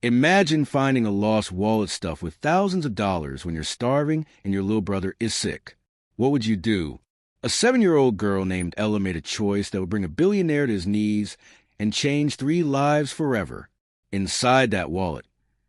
Imagine finding a lost wallet stuffed with thousands of dollars when you're starving and your little brother is sick. What would you do? A 7-year-old girl named Ella made a choice that would bring a billionaire to his knees and change 3 lives forever. Inside that wallet,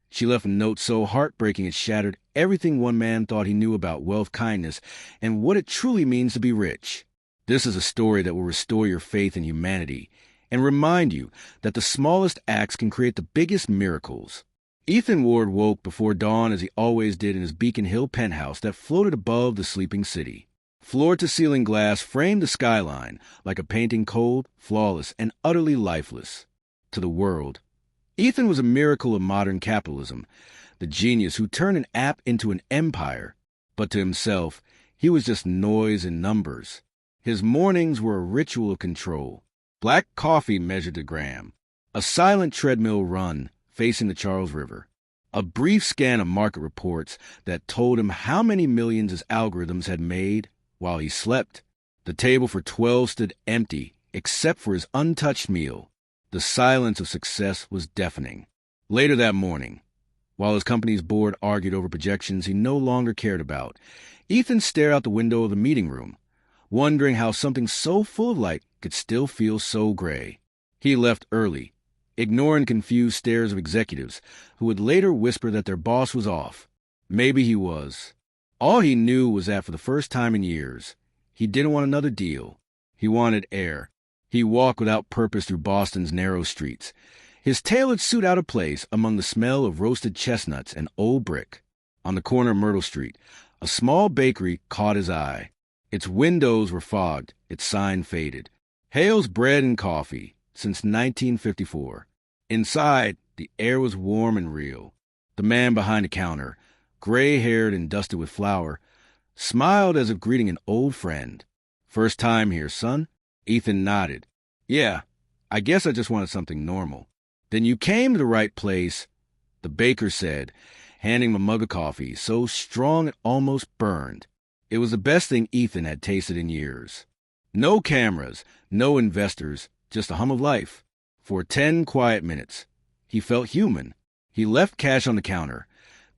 she left a note so heartbreaking it shattered everything one man thought he knew about wealth, kindness, and what it truly means to be rich. This is a story that will restore your faith in humanity and remind you that the smallest acts can create the biggest miracles. Ethan Ward woke before dawn as he always did in his Beacon Hill penthouse that floated above the sleeping city. Floor-to-ceiling glass framed the skyline like a painting, cold, flawless, and utterly lifeless. To the world, Ethan was a miracle of modern capitalism, the genius who turned an app into an empire. But to himself, he was just noise and numbers. His mornings were a ritual of control. Black coffee measured the gram, a silent treadmill run facing the Charles River, a brief scan of market reports that told him how many millions his algorithms had made while he slept. The table for 12 stood empty except for his untouched meal. The silence of success was deafening. Later that morning, while his company's board argued over projections he no longer cared about, Ethan stared out the window of the meeting room, wondering how something so full of light could still feel so gray. He left early, ignoring confused stares of executives who would later whisper that their boss was off. Maybe he was. All he knew was that for the first time in years, he didn't want another deal. He wanted air. He walked without purpose through Boston's narrow streets, his tailored suit out of place among the smell of roasted chestnuts and old brick. On the corner of Myrtle Street, a small bakery caught his eye. Its windows were fogged, its sign faded. Hale's Bread and Coffee, since 1954. Inside, the air was warm and real. The man behind the counter, gray-haired and dusted with flour, smiled as if greeting an old friend. "First time here, son?" Ethan nodded. "Yeah, I guess I just wanted something normal." "Then you came to the right place," the baker said, handing him a mug of coffee so strong it almost burned. It was the best thing Ethan had tasted in years. No cameras, no investors, just a hum of life. For 10 quiet minutes, he felt human. He left cash on the counter,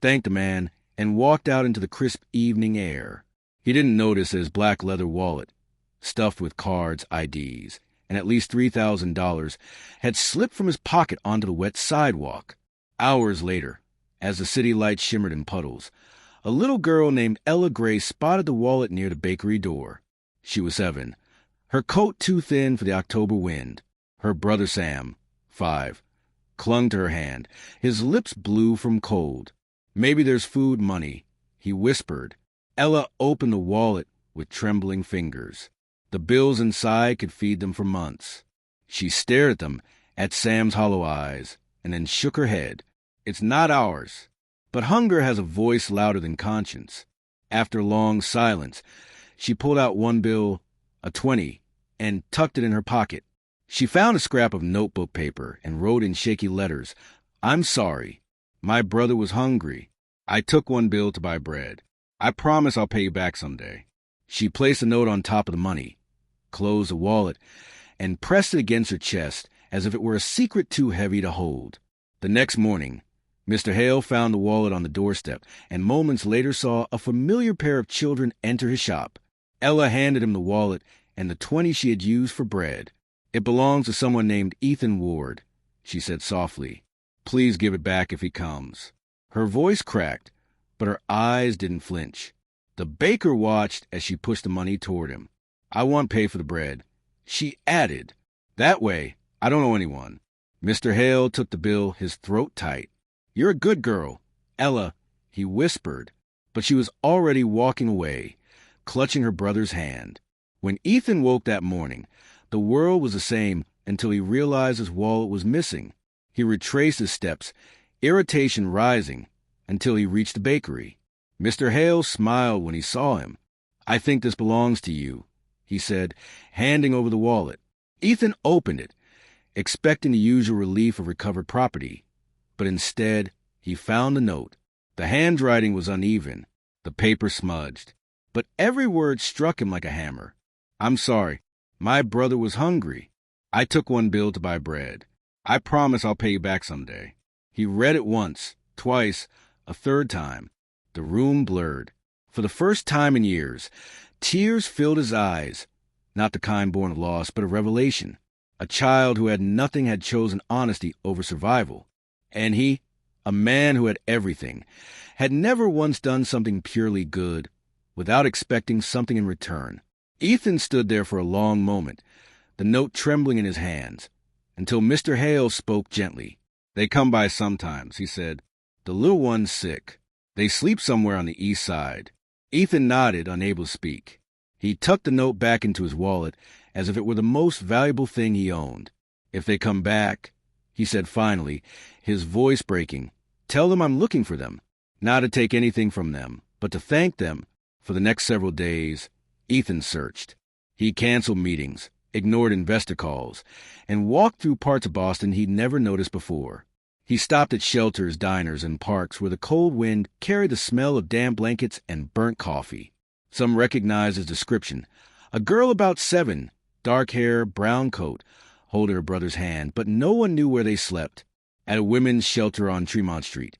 thanked the man, and walked out into the crisp evening air. He didn't notice that his black leather wallet, stuffed with cards, IDs, and at least $3,000, had slipped from his pocket onto the wet sidewalk. Hours later, as the city lights shimmered in puddles, a little girl named Ella Gray spotted the wallet near the bakery door. She was 7, her coat too thin for the October wind. Her brother Sam, 5, clung to her hand, his lips blue from cold. "Maybe there's food money," he whispered. Ella opened the wallet with trembling fingers. The bills inside could feed them for months. She stared at them, at Sam's hollow eyes, and then shook her head. "It's not ours." But hunger has a voice louder than conscience. After a long silence, she pulled out one bill, a 20, and tucked it in her pocket. She found a scrap of notebook paper and wrote in shaky letters, "I'm sorry. My brother was hungry. I took one bill to buy bread. I promise I'll pay you back someday." She placed the note on top of the money, closed the wallet, and pressed it against her chest as if it were a secret too heavy to hold. The next morning, Mr. Hale found the wallet on the doorstep and moments later saw a familiar pair of children enter his shop. Ella handed him the wallet and the 20 she had used for bread. "It belongs to someone named Ethan Ward," she said softly. "Please give it back if he comes." Her voice cracked, but her eyes didn't flinch. The baker watched as she pushed the money toward him. "I want pay for the bread." She added, "That way, I don't owe anyone." Mr. Hale took the bill, his throat tight. "You're a good girl, Ella," he whispered, but she was already walking away, clutching her brother's hand. When Ethan woke that morning, the world was the same until he realized his wallet was missing. He retraced his steps, irritation rising, until he reached the bakery. Mr. Hale smiled when he saw him. "I think this belongs to you," he said, handing over the wallet. Ethan opened it, expecting the usual relief of recovered property, but instead he found the note. The handwriting was uneven, the paper smudged, but every word struck him like a hammer. "I'm sorry. My brother was hungry. I took one bill to buy bread. I promise I'll pay you back someday." He read it once, twice, a third time. The room blurred. For the first time in years, tears filled his eyes. Not the kind born of loss, but a revelation. A child who had nothing had chosen honesty over survival. And he, a man who had everything, had never once done something purely good, without expecting something in return. Ethan stood there for a long moment, the note trembling in his hands, until Mr. Hale spoke gently. "They come by sometimes," he said. "The little one's sick. They sleep somewhere on the east side." Ethan nodded, unable to speak. He tucked the note back into his wallet as if it were the most valuable thing he owned. "If they come back," he said finally, his voice breaking, "tell them I'm looking for them. Not to take anything from them, but to thank them." For the next several days, Ethan searched. He canceled meetings, ignored investor calls, and walked through parts of Boston he'd never noticed before. He stopped at shelters, diners, and parks where the cold wind carried the smell of damp blankets and burnt coffee. Some recognized his description. A girl about 7, dark hair, brown coat, holding her brother's hand, but no one knew where they slept. At a women's shelter on Tremont Street.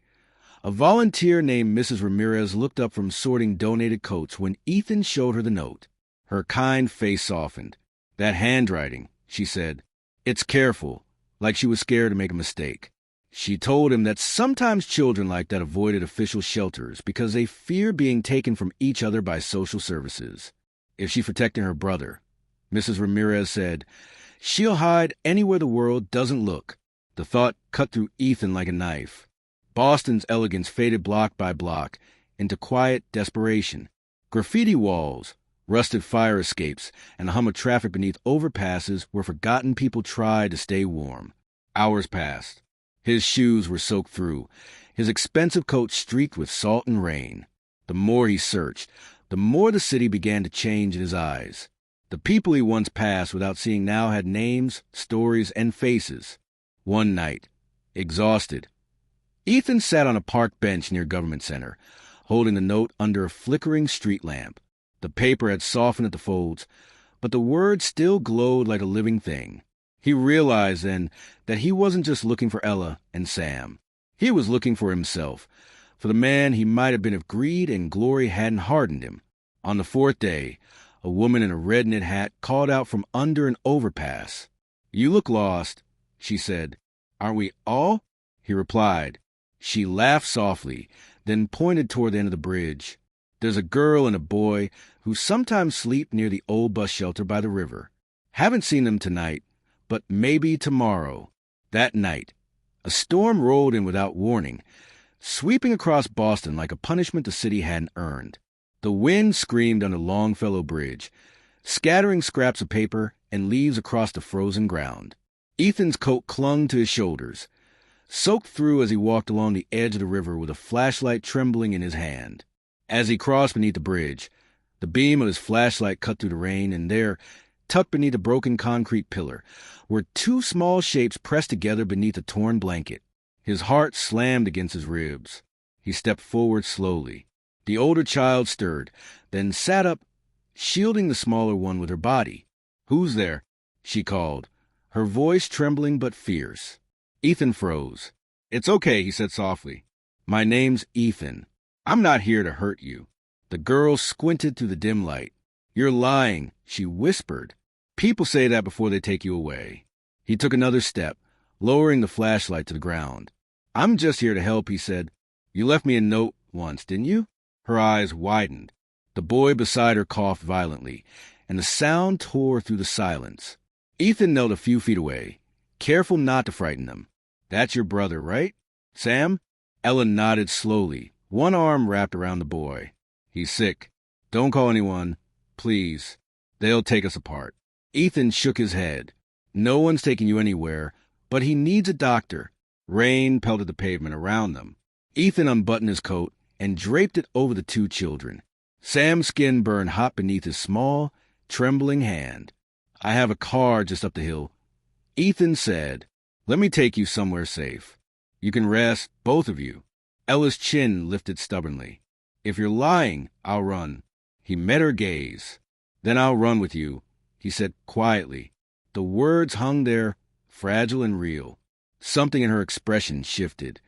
A volunteer named Mrs. Ramirez looked up from sorting donated coats when Ethan showed her the note. Her kind face softened. "That handwriting," she said. "It's careful," like she was scared to make a mistake. She told him that sometimes children like that avoided official shelters because they fear being taken from each other by social services. If she's protecting her brother, Mrs. Ramirez said, she'll hide anywhere the world doesn't look. The thought cut through Ethan like a knife. Boston's elegance faded block by block into quiet desperation. Graffiti walls, rusted fire escapes, and the hum of traffic beneath overpasses where forgotten people tried to stay warm. Hours passed. His shoes were soaked through, his expensive coat streaked with salt and rain. The more he searched, the more the city began to change in his eyes. The people he once passed without seeing now had names, stories, and faces. One night, exhausted, Ethan sat on a park bench near Government Center, holding the note under a flickering street lamp. The paper had softened at the folds, but the words still glowed like a living thing. He realized then that he wasn't just looking for Ella and Sam. He was looking for himself, for the man he might have been if greed and glory hadn't hardened him. On the 4th day, a woman in a red knit hat called out from under an overpass. "You look lost," she said. "Aren't we all?" he replied. She laughed softly, then pointed toward the end of the bridge. "There's a girl and a boy who sometimes sleep near the old bus shelter by the river. Haven't seen them tonight, but maybe tomorrow." That night, a storm rolled in without warning, sweeping across Boston like a punishment the city hadn't earned. The wind screamed under Longfellow Bridge, scattering scraps of paper and leaves across the frozen ground. Ethan's coat clung to his shoulders, soaked through as he walked along the edge of the river with a flashlight trembling in his hand. As he crossed beneath the bridge, the beam of his flashlight cut through the rain, and there, tucked beneath a broken concrete pillar, were 2 small shapes pressed together beneath a torn blanket. His heart slammed against his ribs. He stepped forward slowly. The older child stirred, then sat up, shielding the smaller one with her body. "Who's there?" she called, her voice trembling but fierce. Ethan froze. "It's okay," he said softly. "My name's Ethan. I'm not here to hurt you." The girl squinted through the dim light. "You're lying," she whispered. "People say that before they take you away." He took another step, lowering the flashlight to the ground. "I'm just here to help," he said. "You left me a note once, didn't you?" Her eyes widened. The boy beside her coughed violently, and the sound tore through the silence. Ethan knelt a few feet away, careful not to frighten them. "That's your brother, right? Sam?" Ellen nodded slowly, one arm wrapped around the boy. "He's sick. Don't call anyone, please. They'll take us apart." Ethan shook his head. "No one's taking you anywhere, but he needs a doctor." Rain pelted the pavement around them. Ethan unbuttoned his coat and draped it over the 2 children. Sam's skin burned hot beneath his small, trembling hand. "I have a car just up the hill," Ethan said. "Let me take you somewhere safe. You can rest, both of you." Ella's chin lifted stubbornly. "If you're lying, I'll run." He met her gaze. "Then I'll run with you," he said quietly. The words hung there, fragile and real. Something in her expression shifted.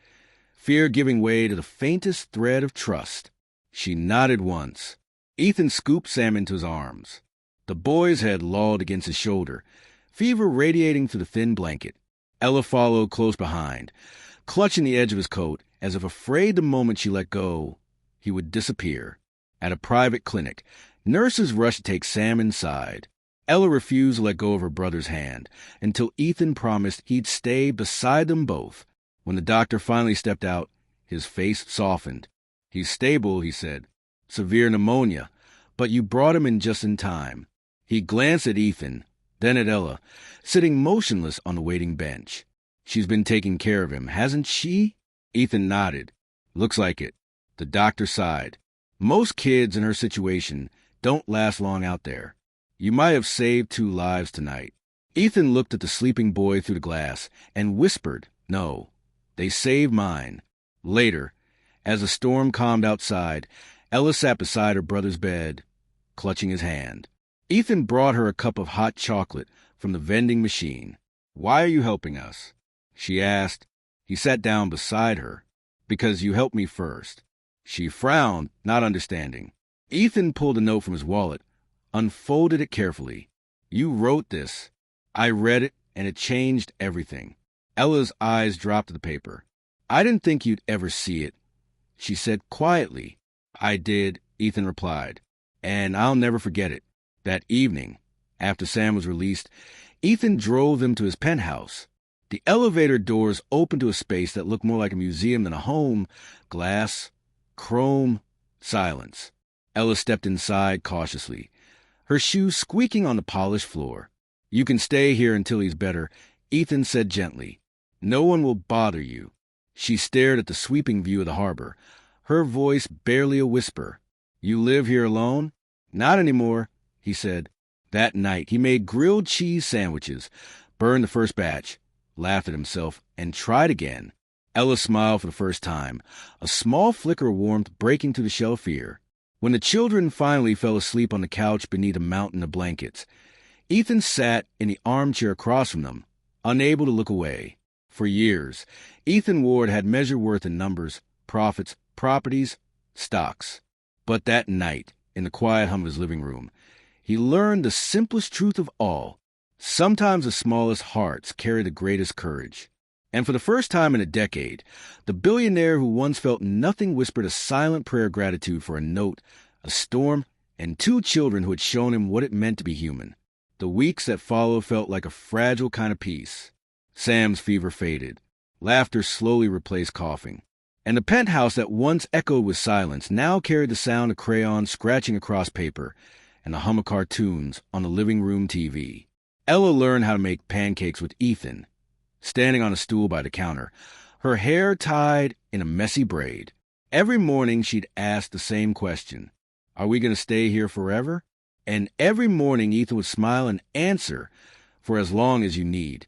fear giving way to the faintest thread of trust. She nodded once. Ethan scooped Sam into his arms. The boy's head lolled against his shoulder, fever radiating through the thin blanket. Ella followed close behind, clutching the edge of his coat, as if afraid the moment she let go, he would disappear. At a private clinic, nurses rushed to take Sam inside. Ella refused to let go of her brother's hand until Ethan promised he'd stay beside them both. When the doctor finally stepped out, his face softened. "He's stable," he said. "Severe pneumonia, but you brought him in just in time." He glanced at Ethan, then at Ella, sitting motionless on the waiting bench. "She's been taking care of him, hasn't she?" Ethan nodded. "Looks like it." The doctor sighed. "Most kids in her situation don't last long out there. You might have saved 2 lives tonight." Ethan looked at the sleeping boy through the glass and whispered, "No, they saved mine." Later, as the storm calmed outside, Ella sat beside her brother's bed, clutching his hand. Ethan brought her a cup of hot chocolate from the vending machine. "Why are you helping us?" she asked. He sat down beside her. "Because you helped me first." She frowned, not understanding. Ethan pulled a note from his wallet, unfolded it carefully. "You wrote this." "I read it, and it changed everything." Ella's eyes dropped to the paper. "I didn't think you'd ever see it," she said quietly. "I did," Ethan replied, "and I'll never forget it." That evening, after Sam was released, Ethan drove them to his penthouse. The elevator doors opened to a space that looked more like a museum than a home. Glass, chrome, silence. Ella stepped inside cautiously, her shoes squeaking on the polished floor. "You can stay here until he's better," Ethan said gently. "No one will bother you." She stared at the sweeping view of the harbor, her voice barely a whisper. "You live here alone?" "Not anymore," he said. That night, he made grilled cheese sandwiches, burned the first batch, laughed at himself, and tried again. Ella smiled for the first time, a small flicker of warmth breaking through the shell of fear. When the children finally fell asleep on the couch beneath a mountain of blankets, Ethan sat in the armchair across from them, unable to look away. For years, Ethan Ward had measured worth in numbers, profits, properties, stocks. But that night, in the quiet hum of his living room, he learned the simplest truth of all. Sometimes the smallest hearts carry the greatest courage. And for the first time in a decade, the billionaire who once felt nothing whispered a silent prayer of gratitude for a note, a storm, and 2 children who had shown him what it meant to be human. The weeks that followed felt like a fragile kind of peace. Sam's fever faded. Laughter slowly replaced coughing. And the penthouse that once echoed with silence now carried the sound of crayons scratching across paper and the hum of cartoons on the living room TV. Ella learned how to make pancakes with Ethan, standing on a stool by the counter, her hair tied in a messy braid. Every morning she'd ask the same question, "Are we going to stay here forever?" And every morning Ethan would smile and answer, "For as long as you need."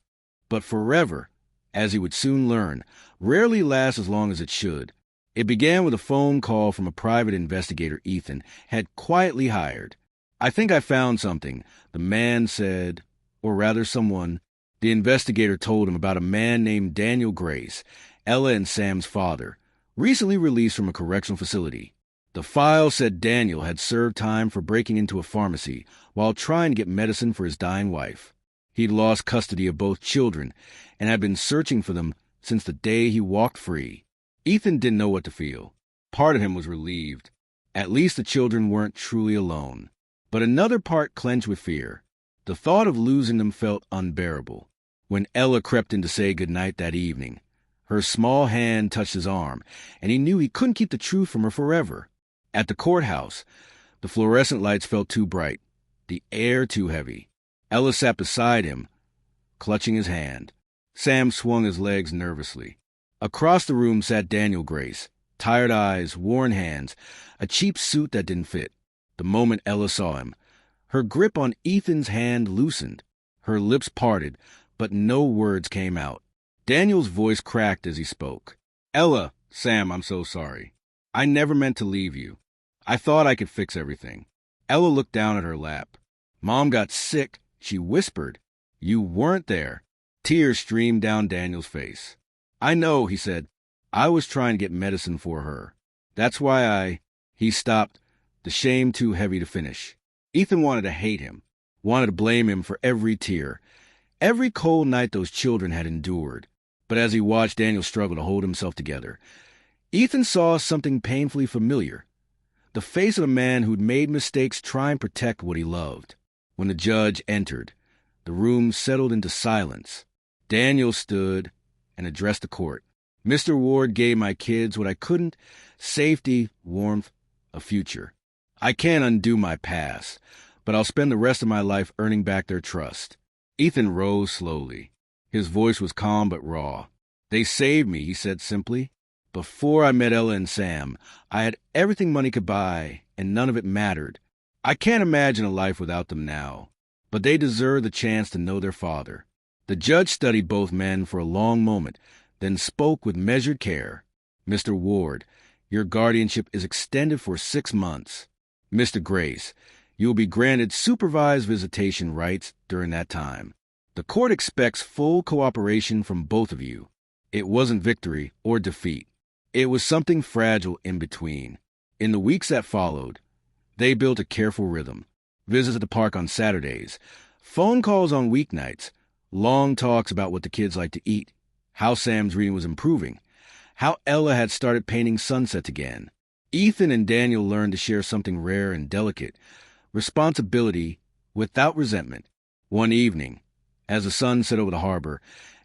But forever, as he would soon learn, rarely lasts as long as it should. It began with a phone call from a private investigator Ethan had quietly hired. "I think I found something," the man said, or rather someone. The investigator told him about a man named Daniel Grace, Ella and Sam's father, recently released from a correctional facility. The file said Daniel had served time for breaking into a pharmacy while trying to get medicine for his dying wife. He'd lost custody of both children and had been searching for them since the day he walked free. Ethan didn't know what to feel. Part of him was relieved. At least the children weren't truly alone. But another part clenched with fear. The thought of losing them felt unbearable. When Ella crept in to say goodnight that evening, her small hand touched his arm, and he knew he couldn't keep the truth from her forever. At the courthouse, the fluorescent lights felt too bright, the air too heavy. Ella sat beside him, clutching his hand. Sam swung his legs nervously. Across the room sat Daniel Grace, tired eyes, worn hands, a cheap suit that didn't fit. The moment Ella saw him, her grip on Ethan's hand loosened. Her lips parted, but no words came out. Daniel's voice cracked as he spoke. "Ella, Sam, I'm so sorry. I never meant to leave you. I thought I could fix everything." Ella looked down at her lap. "Mom got sick," she whispered. "You weren't there." Tears streamed down Daniel's face. "I know," he said. I was trying to get medicine for her. That's why I—" He stopped, the shame too heavy to finish. Ethan wanted to hate him, wanted to blame him for every tear, every cold night those children had endured. But as he watched Daniel struggle to hold himself together, Ethan saw something painfully familiar. The face of a man who'd made mistakes trying to protect what he loved. When the judge entered, the room settled into silence. Daniel stood and addressed the court. "Mr. Ward gave my kids what I couldn't: safety, warmth, a future. I can't undo my past, but I'll spend the rest of my life earning back their trust." Ethan rose slowly. His voice was calm but raw. "They saved me," he said simply. "Before I met Ella and Sam, I had everything money could buy, and none of it mattered. I can't imagine a life without them now. But they deserve the chance to know their father." The judge studied both men for a long moment, then spoke with measured care. "Mr. Ward, your guardianship is extended for 6 months. Mr. Grace, you will be granted supervised visitation rights during that time. The court expects full cooperation from both of you." It wasn't victory or defeat. It was something fragile in between. In the weeks that followed, they built a careful rhythm. Visits at the park on Saturdays, phone calls on weeknights, long talks about what the kids liked to eat, how Sam's reading was improving, how Ella had started painting sunsets again. Ethan and Daniel learned to share something rare and delicate: responsibility without resentment. One evening, as the sun set over the harbor,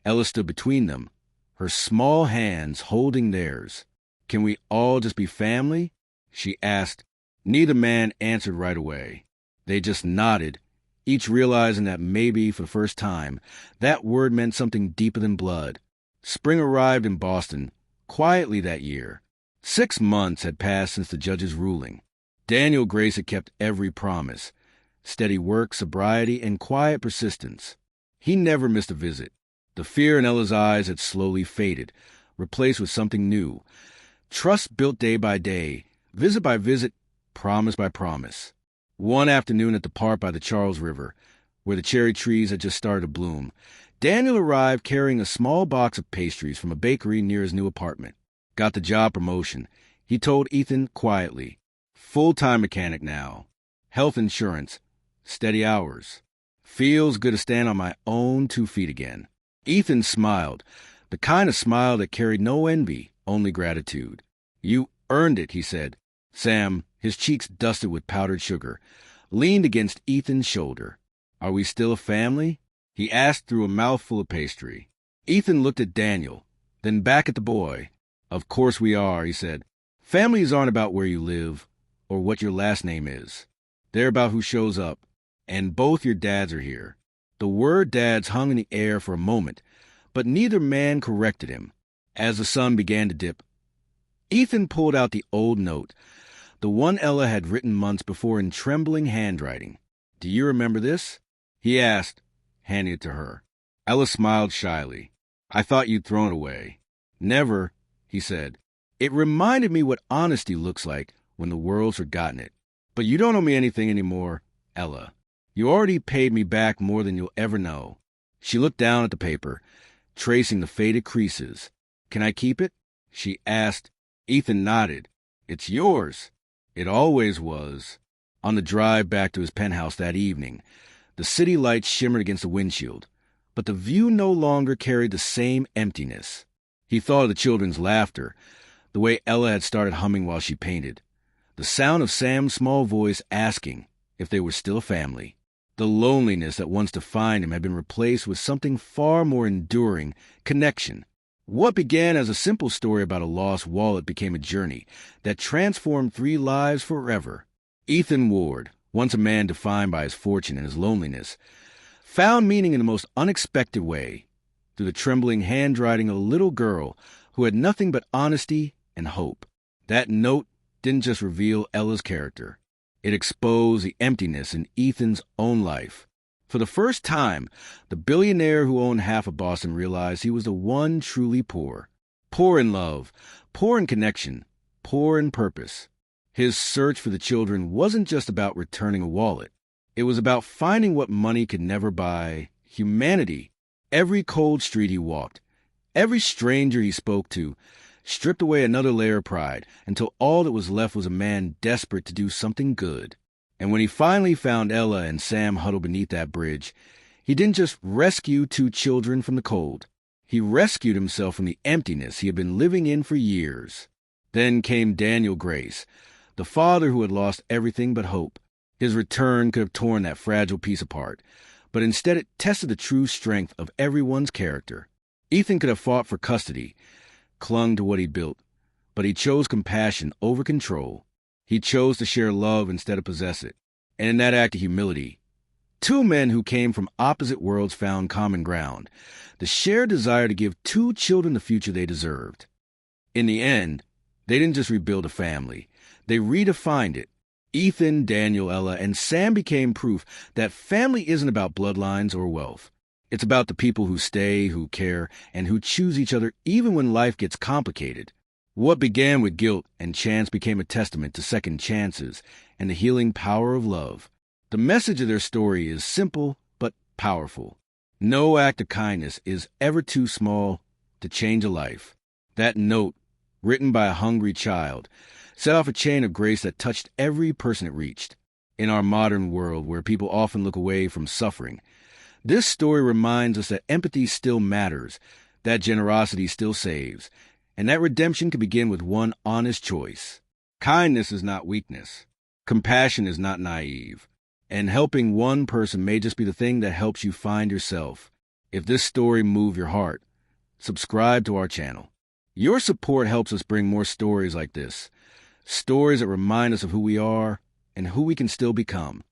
Ella stood between them, her small hands holding theirs. "Can we all just be family?" she asked. Neither man answered right away. They just nodded, each realizing that maybe, for the first time, that word meant something deeper than blood. Spring arrived in Boston, quietly that year. 6 months had passed since the judge's ruling. Daniel Grace had kept every promise: steady work, sobriety, and quiet persistence. He never missed a visit. The fear in Ella's eyes had slowly faded, replaced with something new. Trust built day by day, visit by visit, promise by promise. One afternoon at the park by the Charles River, where the cherry trees had just started to bloom, Daniel arrived carrying a small box of pastries from a bakery near his new apartment. "Got the job promotion," he told Ethan quietly. "Full-time mechanic now. Health insurance. Steady hours. Feels good to stand on my own 2 feet again." Ethan smiled, the kind of smile that carried no envy, only gratitude. "You earned it," he said. Sam, his cheeks dusted with powdered sugar, leaned against Ethan's shoulder. "Are we still a family?" he asked through a mouthful of pastry. Ethan looked at Daniel, then back at the boy. "Of course we are," he said. "Families aren't about where you live or what your last name is. They're about who shows up. And both your dads are here." The word dads hung in the air for a moment, but neither man corrected him. As the sun began to dip, Ethan pulled out the old note, the one Ella had written months before in trembling handwriting. "Do you remember this?" he asked, handing it to her. Ella smiled shyly. "I thought you'd thrown it away." "Never," he said. "It reminded me what honesty looks like when the world's forgotten it. But you don't owe me anything anymore, Ella. You already paid me back more than you'll ever know." She looked down at the paper, tracing the faded creases. "Can I keep it?" she asked. Ethan nodded. "It's yours." It always was. On the drive back to his penthouse that evening, the city lights shimmered against the windshield, but the view no longer carried the same emptiness. He thought of the children's laughter, the way Ella had started humming while she painted, the sound of Sam's small voice asking if they were still a family. The loneliness that once defined him had been replaced with something far more enduring: connection. What began as a simple story about a lost wallet became a journey that transformed 3 lives forever. Ethan Ward, once a man defined by his fortune and his loneliness, found meaning in the most unexpected way, through the trembling handwriting of a little girl who had nothing but honesty and hope. That note didn't just reveal Ella's character. It exposed the emptiness in Ethan's own life. For the first time, the billionaire who owned half of Boston realized he was the one truly poor. Poor in love, poor in connection, poor in purpose. His search for the children wasn't just about returning a wallet. It was about finding what money could never buy: humanity. Every cold street he walked, every stranger he spoke to, stripped away another layer of pride, until all that was left was a man desperate to do something good. And when he finally found Ella and Sam huddled beneath that bridge, he didn't just rescue two children from the cold. He rescued himself from the emptiness he had been living in for years. Then came Daniel Grace, the father who had lost everything but hope. His return could have torn that fragile piece apart, but instead it tested the true strength of everyone's character. Ethan could have fought for custody, clung to what he'd built, but he chose compassion over control. He chose to share love instead of possess it. And in that act of humility, two men who came from opposite worlds found common ground, the shared desire to give two children the future they deserved. In the end, they didn't just rebuild a family, they redefined it. Ethan, Daniel, Ella, and Sam became proof that family isn't about bloodlines or wealth. It's about the people who stay, who care, and who choose each other even when life gets complicated. What began with guilt and chance became a testament to second chances and the healing power of love. The message of their story is simple but powerful. No act of kindness is ever too small to change a life. That note, written by a hungry child, set off a chain of grace that touched every person it reached. In our modern world, where people often look away from suffering, this story reminds us that empathy still matters, that generosity still saves, and that redemption can begin with one honest choice. Kindness is not weakness. Compassion is not naive. And helping one person may just be the thing that helps you find yourself. If this story moved your heart, subscribe to our channel. Your support helps us bring more stories like this. Stories that remind us of who we are and who we can still become.